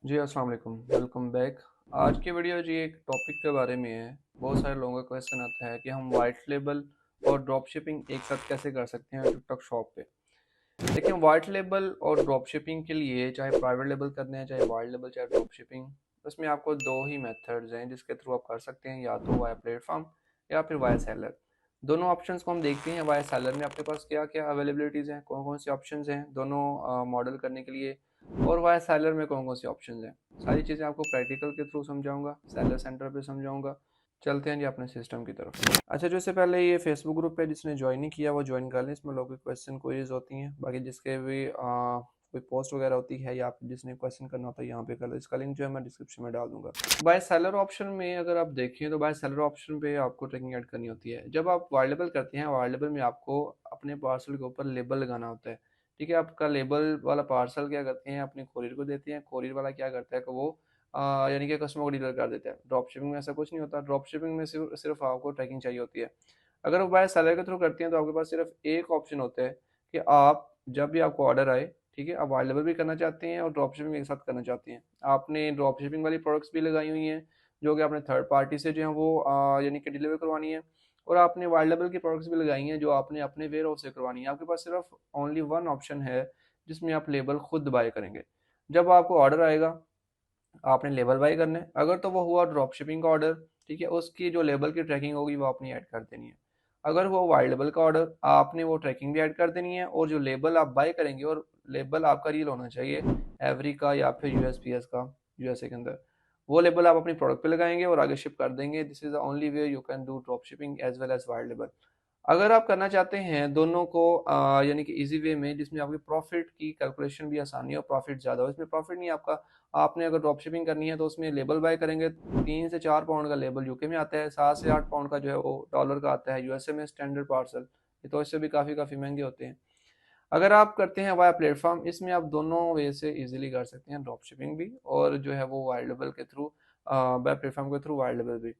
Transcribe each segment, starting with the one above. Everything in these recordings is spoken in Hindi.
जी, अस्सलाम वालेकुम, वेलकम बैक। आज की वीडियो जी एक टॉपिक के बारे में है। बहुत सारे लोगों का क्वेश्चन आता है कि हम वाइट लेबल और ड्रॉप शिपिंग एक साथ कैसे कर सकते हैं टिकटॉक शॉप पे। देखिए, वाइट लेबल और ड्रॉप शिपिंग के लिए चाहे प्राइवेट लेबल करने हैं, चाहे वाइट लेबल, चाहे ड्रॉप शिपिंग, उसमें आपको दो ही मेथड्स हैं जिसके थ्रू आप कर सकते हैं, या तो वाया प्लेटफॉर्म या फिर वाया सेलर। दोनों ऑप्शंस को हम देखते हैं। वाया सेलर में आपके पास क्या क्या अवेलेबिलिटीज़ हैं, कौन कौन से ऑप्शंस हैं दोनों मॉडल करने के लिए, और वाया सेलर में कौन कौन से ऑप्शंस हैं। सारी चीज़ें आपको प्रैक्टिकल के थ्रू समझाऊंगा, सेलर सेंटर पे समझाऊंगा। चलते हैं जी अपने सिस्टम की तरफ। अच्छा, जो इससे पहले ये फेसबुक ग्रुप है, जिसने ज्वाइन नहीं किया वो ज्वाइन कर लें। इसमें लोगों की क्वेश्चन क्वेरीज होती हैं, बाकी जिसके भी कोई पोस्ट वगैरह होती है या फिर जिसने क्वेश्चन करना होता है यहाँ पे कर लो। इसका लिंक जो है मैं डिस्क्रिप्शन में डाल दूंगा। बाय सेलर ऑप्शन में अगर आप देखें तो बाय सेलर ऑप्शन पे आपको ट्रैकिंग ऐड करनी होती है। जब आप अवेलेबल करते हैं, अवेलेबल में आपको अपने पार्सल के ऊपर लेबल लगाना होता है। ठीक है, आपका लेबल वाला पार्सल क्या करते हैं, अपने कोरियर को देते हैं। कोरियर वाला क्या करता है कि वो यानी कि कस्टमर को डिलीवर कर देता है। ड्रॉप शिपिंग में ऐसा कुछ नहीं होता। ड्रॉप शिपिंग में सिर्फ सिर्फ आपको ट्रैकिंग चाहिए होती है। अगर वो बाय सेलर के थ्रू करते हैं तो आपके पास सिर्फ एक ऑप्शन होता है कि आप जब भी आपको ऑर्डर आए, ठीक है, आप अवेलेबल भी करना चाहते हैं और ड्रॉप शिपिंग एक साथ करना चाहते हैं। आपने ड्रॉप शिपिंग वाली प्रोडक्ट्स भी लगाई हुई हैं जो कि आपने थर्ड पार्टी से जो है वो यानी कि डिलीवर करवानी है, और आपने अवेलेबल की प्रोडक्ट्स भी लगाई हैं जो आपने अपने वेयर हाउस से करवानी है। आपके पास सिर्फ ओनली वन ऑप्शन है जिसमें आप लेबल खुद बाय करेंगे। जब आपको ऑर्डर आएगा, आपने लेबल बाय करना है। अगर तो वो हुआ ड्रॉप शिपिंग का ऑर्डर, ठीक है, उसकी जो लेबल की ट्रैकिंग होगी वो आपने ऐड कर देनी है। अगर हुआ वाइल्ड लेबल का ऑर्डर, आपने वो ट्रैकिंग भी ऐड कर देनी है, और जो लेबल आप बाय करेंगे, और लेबल आपका रियल होना चाहिए, एवरी का या फिर यूएसपीएस का, यूएसए के अंदर, वो लेबल आप अपनी प्रोडक्ट पे लगाएंगे और आगे शिप कर देंगे। This is the only way you can do drop shipping as well as white label. अगर आप करना चाहते हैं दोनों को यानी कि इजी वे में, जिसमें आपकी प्रॉफिट की कैलकुलेशन भी आसानी हो, प्रॉफिट ज़्यादा हो, इसमें प्रॉफिट नहीं आपका। आपने अगर ड्रॉप शिपिंग करनी है तो उसमें लेबल बाय करेंगे, 3 से 4 पाउंड का लेबल यूके में आता है, 7 से 8 पाउंड का जो है वो डॉलर का आता है यूएसए में स्टैंडर्ड पार्सल। ये तो इससे भी काफ़ी काफ़ी महंगे होते हैं। अगर आप करते हैं वाया प्लेटफॉर्म, इसमें आप दोनों वे से इजीली कर सकते हैं, ड्रॉप शिपिंग भी और जो है वो वाइल्ड लेबल के थ्रू, वाया प्लेटफॉर्म के थ्रू वाइल्ड लेबल भी।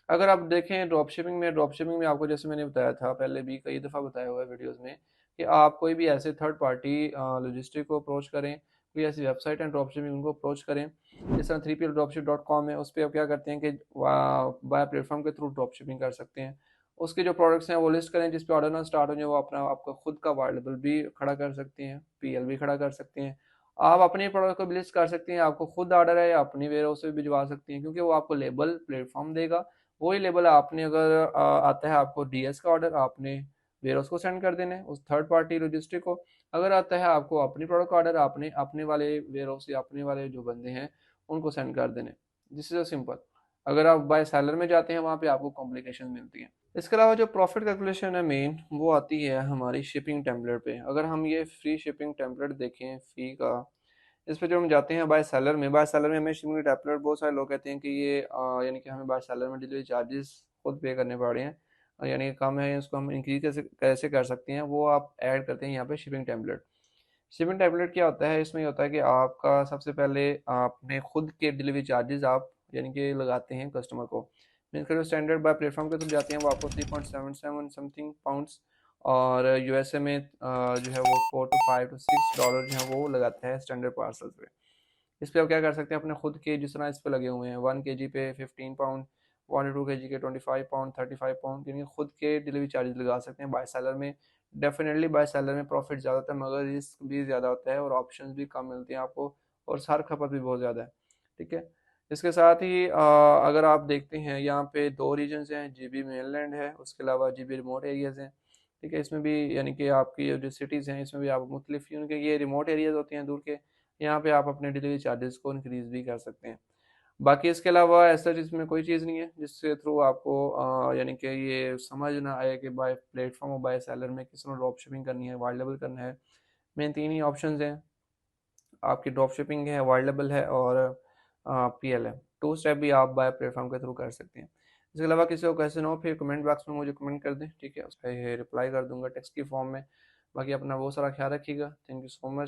अगर आप देखें ड्रॉप शिपिंग में आपको, जैसे मैंने बताया था पहले भी कई दफ़ा बताया हुआ है वीडियोस में, कि आप कोई भी ऐसे थर्ड पार्टी लॉजिस्टिक को अप्रोच करें, कोई ऐसी वेबसाइट है ड्रॉप शिपिंग उनको अप्रोच करें। जिस तरह 3pldropship.com है, उस पर आप क्या करते हैं कि वाया प्लेटफॉर्म के थ्रू ड्रॉप शिपिंग कर सकते हैं। उसके जो प्रोडक्ट्स हैं वो लिस्ट करें, जिस पे ऑर्डर ना स्टार्ट हो जाए, वो अपना आपका खुद का वाइल्ड लेबल भी खड़ा कर सकते हैं, पीएल भी खड़ा कर सकते हैं। आप अपने प्रोडक्ट को भी लिस्ट कर सकते हैं। आपको खुद ऑर्डर है, अपनी वेयर हाउस से भी भिजवा सकते हैं, क्योंकि वो आपको लेबल प्लेटफॉर्म देगा। वही लेबल आपने अगर आता है आपको डीएस का ऑर्डर, आपने वेयर हाउस को सेंड कर देना है उस थर्ड पार्टी लॉजिस्टिक को। अगर आता है आपको अपनी प्रोडक्ट का ऑर्डर, आपने अपने वाले वेयर हाउस या अपने वाले जो बंदे हैं उनको सेंड कर देने। This is simple. अगर आप बाय सेलर में जाते हैं, वहाँ पे आपको कॉम्प्लिकेशन मिलती है। इसके अलावा जो प्रॉफिट कैलकुलेशन है मेन, वो आती है हमारी शिपिंग टेम्पलेट पे। अगर हम ये फ्री शिपिंग टेम्पलेट देखें फी का, इस पे जो हम जाते हैं बाय सेलर में हमें शिपिंग टेम्पलेट, बहुत सारे लोग कहते हैं कि ये यानी कि हमें बाय सेलर में डिलीवरी चार्जेस खुद पे करने पड़ रहे हैं, यानी कि कम है, इसको हम इंक्रीज कैसे कैसे कर सकते हैं। वो आप ऐड करते हैं यहाँ पे शिपिंग टेम्पलेट। शिपिंग टेम्पलेट क्या होता है, इसमें ये होता है कि आपका सबसे पहले आपने खुद के डिलीवरी चार्जेस आप यानी कि लगाते हैं कस्टमर को। मीन्स जो स्टैंडर्ड बाय प्लेटफॉर्म के थ्रू जाते हैं वो आपको 3.77 समथिंग पाउंड्स, और यूएसए में जो है वो $4 to $5 to $6 जो है वो लगाता है स्टैंडर्ड पार्सल पे। इस पे आप क्या कर सकते हैं, अपने खुद के जिस तरह इस पे लगे हुए हैं, 1 kg पे 15 पाउंड, 1 to 2 kg के 25 पाउंड, 35 पाउंड, यानी खुद के डिलीवरी चार्जेस लगा सकते हैं। बाय सेलर में डेफिनेटली बाय सेलर में प्रॉफिट ज़्यादा होता है, मगर रिस्क भी ज़्यादा होता है और ऑप्शंस भी कम मिलते हैं आपको, और सार खपत भी बहुत ज़्यादा है। ठीक है, इसके साथ ही अगर आप देखते हैं यहाँ पे दो रीजन्स हैं, जीबी मेनलैंड है, उसके अलावा जीबी रिमोट एरियाज़ हैं। ठीक है, इसमें भी यानी कि आपकी जो सिटीज़ हैं इसमें भी आप मुख्तलिफ, उनके ये रिमोट एरियाज़ होते हैं दूर के, यहाँ पे आप अपने डिलीवरी चार्जेस को इंक्रीज भी कर सकते हैं। बाकी इसके अलावा ऐसा इसमें कोई चीज़ नहीं है जिसके थ्रू आपको यानी कि ये समझ ना आए कि बाय प्लेटफॉर्म और बाय सेलर में किस तरह ड्रॉप शिपिंग करनी है, वाइड लेवल करना है। मेन तीन ही ऑप्शन हैं आपकी, ड्रॉप शिपिंग है, वाइड लेवल है, और पीएल है। टू स्टेप भी आप बाय प्लेटफॉर्म के थ्रू कर सकते हैं। इसके अलावा किसी को क्वेश्चन हो फिर कमेंट बॉक्स में मुझे कमेंट कर दें, ठीक है, उस पर रिप्लाई कर दूंगा टेक्स्ट की फॉर्म में। बाकी अपना बहुत सारा ख्याल रखिएगा। Thank you so much.